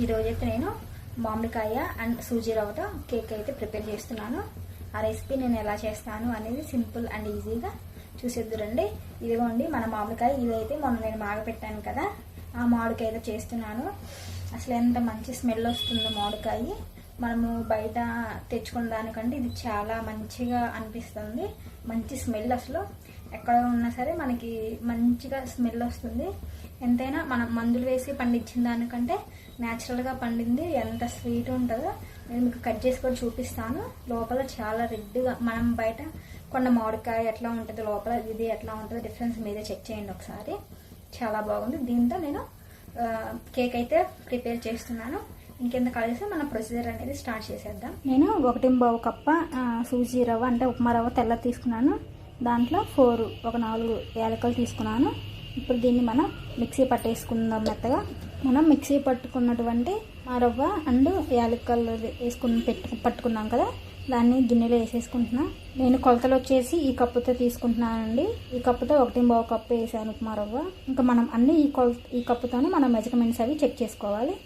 ఈరోజైతే నేను మామిడికాయ అండ్ సూజీ రవ్వతో కేక్ అయితే ప్రిపేర్ చేస్తున్నాను. ఆ రెసిపీ నేను ఎలా చేస్తాను అనేది సింపుల్ అండ్ ఈజీగా చూసేద్దురండి. ఇదిగోండి మన మామిడికాయ. ఇదైతే మొన్న నేను మాగపెట్టాను కదా, ఆ మామిడికాయ అయితే చేస్తున్నాను. అసలు ఎంత మంచి స్మెల్ వస్తుందో మామిడికాయ. మనము బయట తెచ్చుకున్న దానికంటే ఇది చాలా మంచిగా అనిపిస్తుంది. మంచి స్మెల్, అసలు ఎక్కడ ఉన్నా సరే మనకి మంచిగా స్మెల్ వస్తుంది. ఎంతైనా మనం మందులు వేసి పండించిన దానికంటే న్యాచురల్గా పండింది ఎంత స్వీట్ ఉంటుందో నేను మీకు కట్ చేసి కూడా చూపిస్తాను. లోపల చాలా రెడ్గా, మనం బయట కొన్న మామిడికాయ ఎట్లా ఉంటుంది, లోపల ఇది ఎట్లా ఉంటుందో డిఫరెన్స్ మీరే చెక్ చేయండి ఒకసారి. చాలా బాగుంది. దీంతో నేను కేక్ అయితే ప్రిపేర్ చేస్తున్నాను. ఇంకెంత కలిసి మన ప్రొసీజర్ అనేది స్టార్ట్ చేసేద్దాం. నేను 1.5 కప్ప సూజీ రవ్వ అంటే ఉప్మా రవ్వ తెల్ల తీసుకున్నాను. దాంట్లో 4 యాలకులు తీసుకున్నాను. ఇప్పుడు దీన్ని మనం మిక్సీ పట్టేసుకుందాం మెత్తగా. మనం మిక్సీ పట్టుకున్నటువంటి ఆ రవ్వ అండ్ యాలకులు పట్టుకున్నాం కదా, దాన్ని గిన్నెలో వేసేసుకుంటున్నా. నేను కొలతలు వచ్చేసి ఈ కప్పుతో తీసుకుంటున్నానండి. ఈ కప్పుతో 1.5 కప్పు వేసాను ఉప్మా రవ్వ. ఇంకా మనం అన్ని ఈ కప్పుతోనే మనం మెజర్మెంట్స్ అవి చెక్ చేసుకోవాలి.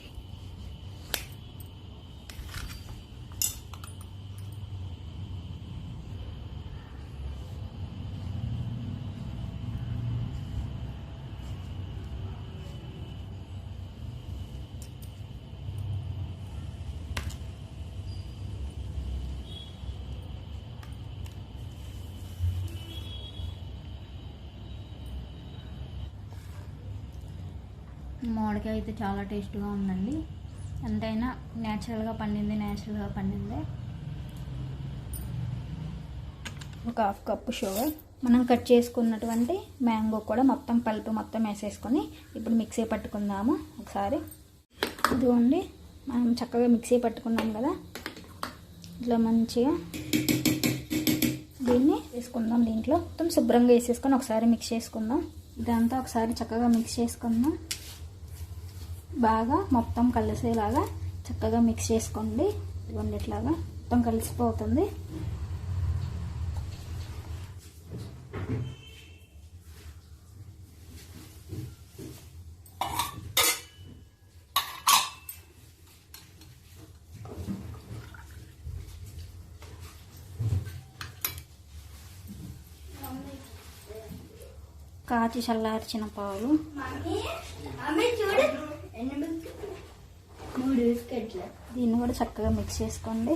మామిడికాయ అయితే చాలా టేస్ట్గా ఉందండి. ఎంతైనా న్యాచురల్గా పండిందే. ఒక 1/2 కప్పు షుగర్, మనం కట్ చేసుకున్నటువంటి మ్యాంగో కూడా మొత్తం పల్పు మొత్తం వేసేసుకొని ఇప్పుడు మిక్సీ పట్టుకుందాము ఒకసారి. ఇదిగోండి మనం చక్కగా మిక్సీ పట్టుకున్నాం కదా, ఇట్లా మంచిగా దీన్ని వేసుకుందాం. దీంట్లో మొత్తం శుభ్రంగా వేసేసుకొని ఒకసారి మిక్స్ చేసుకుందాం. ఇదంతా ఒకసారి చక్కగా మిక్స్ చేసుకుందాం. బాగా మొత్తం కలిసేలాగా చక్కగా మిక్స్ చేసుకోండి. ఇదిగోండి ఇట్లాగా మొత్తం కలిసిపోతుంది. కాచి చల్లార్చిన పాలు, 3 బిస్కెట్లు, దీన్ని కూడా చక్కగా మిక్స్ చేసుకోండి.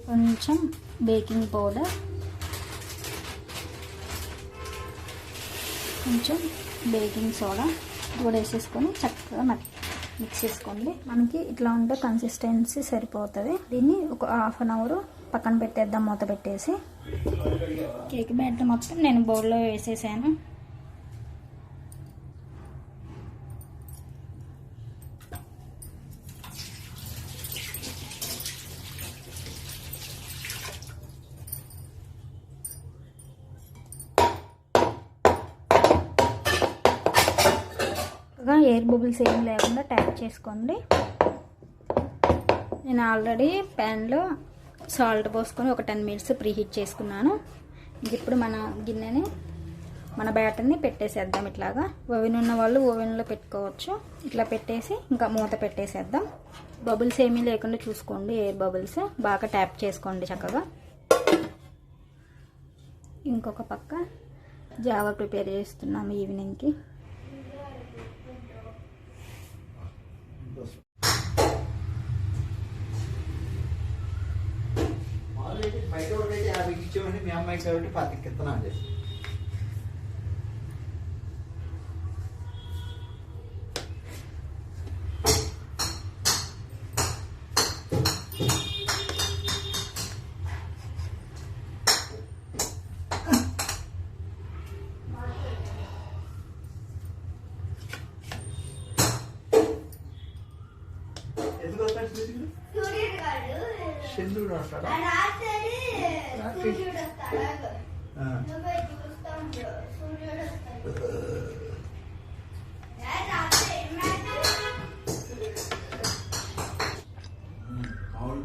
కొంచెం బేకింగ్ పౌడర్, కొంచెం బేకింగ్ సోడా కూడా వేసేసుకొని చక్కగా మిక్స్ చేసుకోండి. మనకి ఇట్లా ఉంటే కన్సిస్టెన్సీ సరిపోతుంది. దీన్ని ఒక 1/2 అవర్ పక్కన పెట్టేద్దాం మూత పెట్టేసి. కేక్ బ్యాటర్ మొత్తం నేను బౌల్లో వేసేసాను. ఎయిర్ బబుల్స్ ఏం లేకుండా ట్యాప్ చేసుకోండి. నేను ఆల్రెడీ ప్యాన్లో సాల్ట్ పోసుకొని ఒక 10 మినిట్స్ ప్రీహీట్ చేసుకున్నాను. ఇప్పుడు మన గిన్నెని మన బ్యాటర్ని పెట్టేసేద్దాం. ఇట్లాగా ఓవెన్ ఉన్న వాళ్ళు ఓవెన్లో పెట్టుకోవచ్చు. ఇట్లా పెట్టేసి ఇంకా మూత పెట్టేసేద్దాం. బబుల్స్ ఏమీ లేకుండా చూసుకోండి. ఎయిర్ బబుల్స్ బాగా ట్యాప్ చేసుకోండి చక్కగా. ఇంకొక పక్క జావా ప్రిపేర్ చేస్తున్నాము ఈవినింగ్కి. బయట ఒకటైతే 50 ఇచ్చేవాడిని, మీ అమ్మాయికి కాబట్టి 10 ఇస్తున్నా అండి. ఎందుకు వస్తాడు చంద్రుడు వస్తాడా? మామూలు